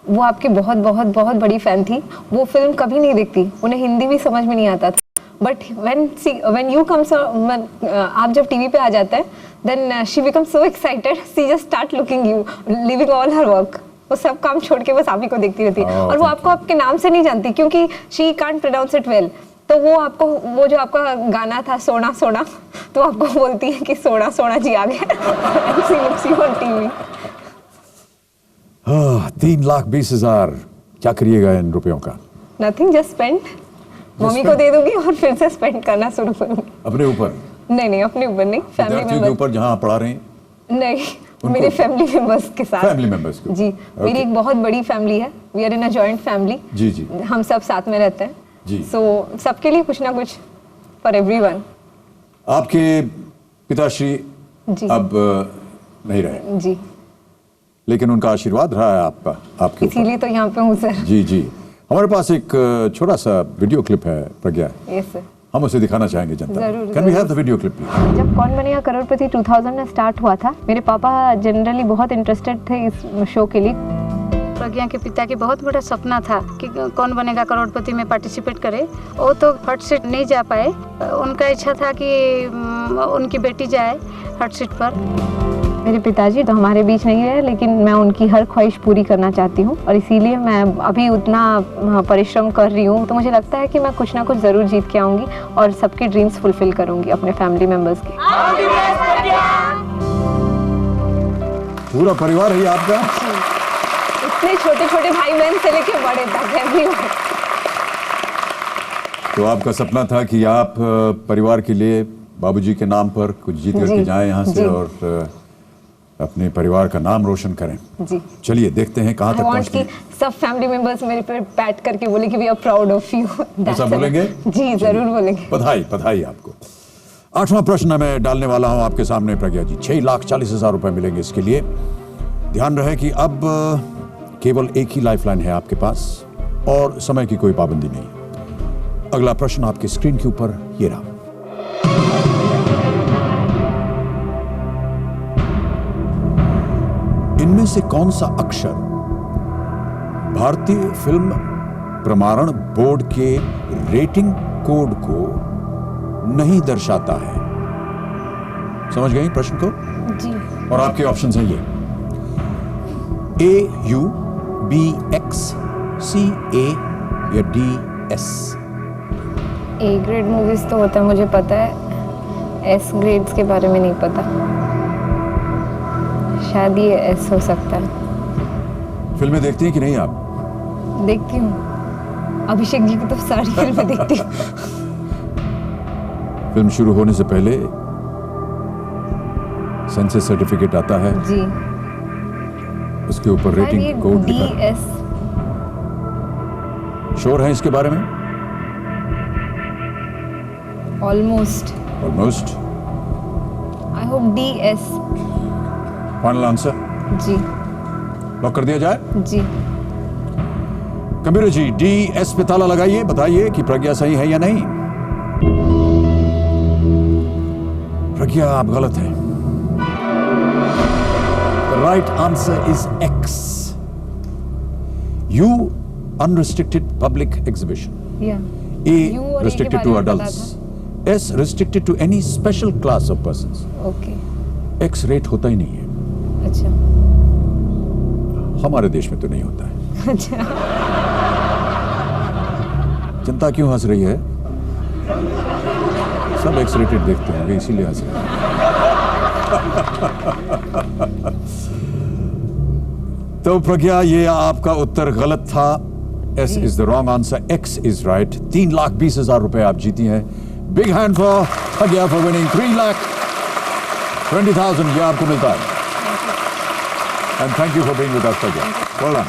वो आपकी बहुत बहुत बहुत बड़ी फैन थी। वो फिल्म कभी नहीं देखती, उन्हें हिंदी भी समझ में नहीं आता था, बट व्हेन यू कम्स, आप जब टीवी पे आ जाते हैं, then she become so excited, she just start looking you, leaving all her work, वो सब काम छोड़ के बस आप ही को देखती रहती है। और वो आपको आपके नाम से नहीं जानती क्योंकि she can't pronounce it well, तो वो आपको, वो जो आपका गाना था सोना सोना, तो आपको बोलती है कि सोना सोना जी आ गया। 3,20,000, क्या करिएगा इन रुपयों का? नथिंग, जस्ट स्पेंड, मम्मी को दे दूंगी और फिर से स्पेंड करना शुरू करूंगी। अपने ऊपर? नहीं, अपने ऊपर नहीं, फैमिली विद्यार्थियों के ऊपर जहां पढ़ा रहे हैं? नहीं, मेरे फैमिली मेंबर्स के साथ। फैमिली मेंबर्स को? जी, मेरी एक बहुत बड़ी फैमिली है, we are in a joint family. जी जी, हम सब साथ में रहते हैं जी। सो सबके लिए कुछ ना कुछ, फॉर एवरीवन। आपके पिताश्री जी अब नहीं रहे जी, लेकिन उनका आशीर्वाद रहा है आपका, आपके ऊपर। इसीलिए तो यहाँ पे हूँ सर। जी जी, हमारे पास एक छोटा सा वीडियो क्लिप है प्रज्ञा, यस सर, हम उसे दिखाना चाहेंगे जनता। जरूर, can we have the video clip please? जब कौन बनेगा करोड़पति 2000 में स्टार्ट हुआ था, मेरे पापा जनरली बहुत इंटरेस्टेड थे इस शो के लिए। प्रज्ञा के पिता की बहुत बड़ा सपना था कि कौन बनेगा करोड़पति में पार्टिसिपेट करे। वो तो हॉट सीट नहीं जा पाए, उनका इच्छा था कि उनकी बेटी जाए हॉट सीट पर। मेरे पिताजी तो हमारे बीच नहीं रहे, लेकिन मैं उनकी हर ख्वाहिश पूरी करना चाहती हूँ और इसीलिए मैं अभी उतना परिश्रम कर रही हूँ। तो मुझे लगता है कि मैं कुछ ना कुछ ज़रूर जीत के आऊँगी और सबके ड्रीम्स फुलफिल करूँगी, अपने फैमिली मेम्बर्स के। पूरा परिवार है आपका? इतने छोटे छोटे भाई बहन से लेके बड़े तक एवरीवन। तो आपका सपना था कि आप परिवार के लिए बाबूजी के नाम पर कुछ जीत करके जाएं यहाँ से और अपने परिवार का नाम रोशन करें। जी, चलिए देखते हैं कहाँ तक पहुँचते हैं। सब फैमिली मेंबर्स मेरे पे बैठ करके बोले कि we are proud of you. ऐसा बोलेंगे? जी जरूर बोलेंगे। बधाई बधाई आपको। 8वां प्रश्न मैं डालने वाला हूँ आपके सामने प्रज्ञा जी। 6,40,000 रुपए मिलेंगे इसके लिए। ध्यान रहे कि अब केवल एक ही लाइफलाइन है आपके पास और समय की कोई पाबंदी नहीं। अगला प्रश्न आपकी स्क्रीन के ऊपर ये रहा। इनमें से कौन सा अक्षर भारतीय फिल्म प्रमाणन बोर्ड के रेटिंग कोड को नहीं दर्शाता है? समझ गए प्रश्न को? जी। और आपके ऑप्शंस हैं ये A, U, B, X, C, A या D, S। A grade movies तो होता है मुझे पता है, S ग्रेड्स के बारे में नहीं पता, शायद ये S हो सकता है। फिल्में देखती हैं कि नहीं आप? देखती हूँ, अभिषेक जी की तो सारी फिल्में देखती हूँ। फिल्म शुरू होने से पहले सेंसस सर्टिफिकेट आता है जी, उसके ऊपर रेटिंग कोड लिखा है। DS। श्योर है इसके बारे में? Almost. Almost. I hope DS। Final answer? जी। लॉक कर दिया जाए? जी। कंप्यूटर जी DS पे ताला लगाइए, बताइए कि प्रज्ञा सही है या नहीं। प्रज्ञा आप गलत हैं। The right answer is X. U, unrestricted public exhibition. Yeah. A, U और A restricted के to बारे में adults. S, restricted to any special class of persons. Okay. X rate होता ही नहीं है। अच्छा। हमारे देश में तो नहीं होता है। अच्छा। जनता क्यों हंस रही है? सब एक्स रेटेड देखते होंगे इसीलिए हंस रहे हैं। तो प्रज्ञा ये आपका उत्तर गलत था। S is the wrong answer. X is right. 3,20,000 रुपए आप जीती हैं। Big hand for Pragya for winning 3,20,000 ये आपको मिलता है। And thank you for being with us Pragya. Well done.